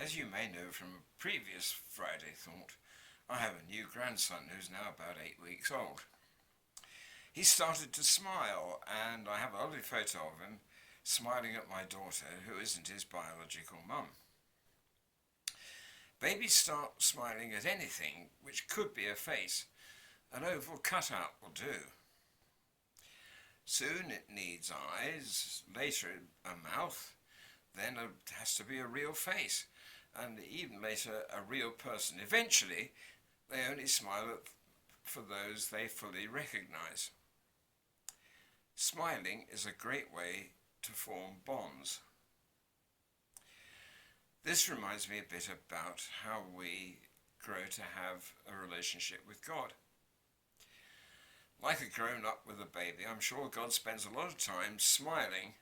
As you may know from a previous Friday thought, I have a new grandson who's now about 8 weeks old. He started to smile, and I have a lovely photo of him smiling at my daughter, who isn't his biological mum. Babies start smiling at anything which could be a face. An oval cutout will do. Soon it needs eyes, later a mouth, then it has to be a real face, and even later a real person. Eventually, they only smile for those they fully recognize. Smiling is a great way to form bonds. This reminds me a bit about how we grow to have a relationship with God. Like a grown-up with a baby, I'm sure God spends a lot of time smiling,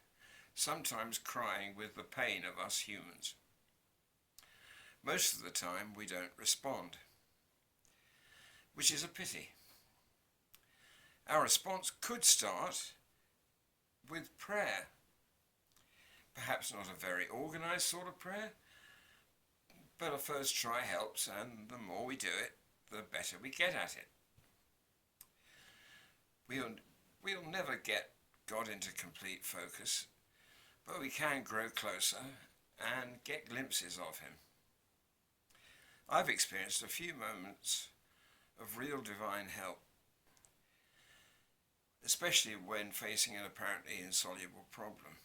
sometimes crying with the pain of us humans. Most of the time we don't respond, which is a pity. Our response could start with prayer. Perhaps not a very organised sort of prayer, but a first try helps, and the more we do it, the better we get at it. We'll never get God into complete focus, but we can grow closer and get glimpses of him. I've experienced a few moments of real divine help, especially when facing an apparently insoluble problem.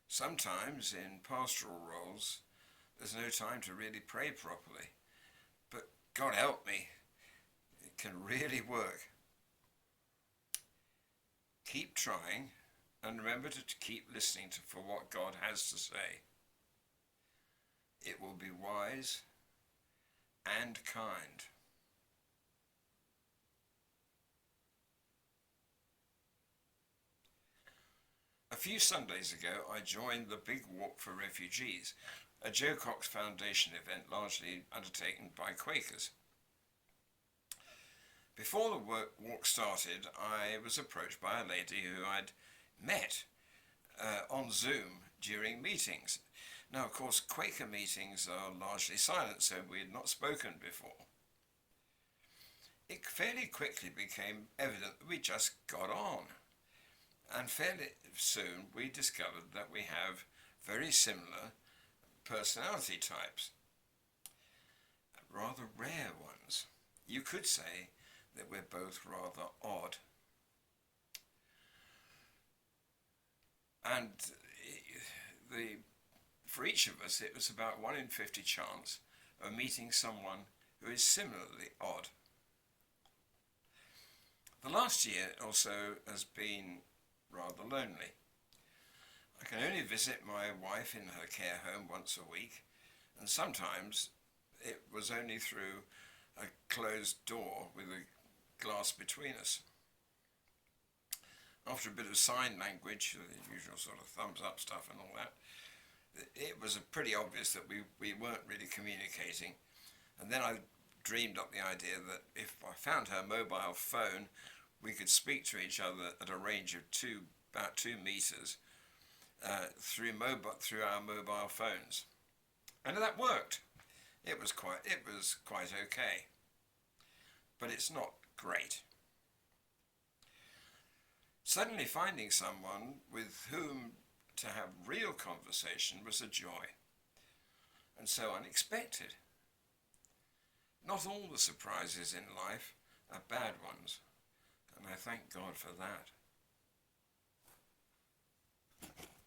Sometimes in pastoral roles, there's no time to really pray properly, but God help me, it can really work. Keep trying, and remember to keep listening for what God has to say. It will be wise and kind. A few Sundays ago, I joined the Big Walk for Refugees, a Joe Cox Foundation event largely undertaken by Quakers. Before the walk started, I was approached by a lady who I'd met on Zoom during meetings. Now, of course, Quaker meetings are largely silent, so we had not spoken before. It fairly quickly became evident that we just got on. And fairly soon we discovered that we have very similar personality types, rather rare ones. You could say that we're both rather odd. And for each of us, it was about 1 in 50 chance of meeting someone who is similarly odd. The last year or so has been rather lonely. I can only visit my wife in her care home once a week, and sometimes it was only through a closed door with a glass between us. After a bit of sign language, the usual sort of thumbs up stuff and all that, it was pretty obvious that we weren't really communicating. And then I dreamed up the idea that if I found her mobile phone, we could speak to each other at a range of about 2 meters through our mobile phones, and that worked. It was quite okay, but it's not great. Suddenly finding someone with whom to have real conversation was a joy, and so unexpected. Not all the surprises in life are bad ones, and I thank God for that.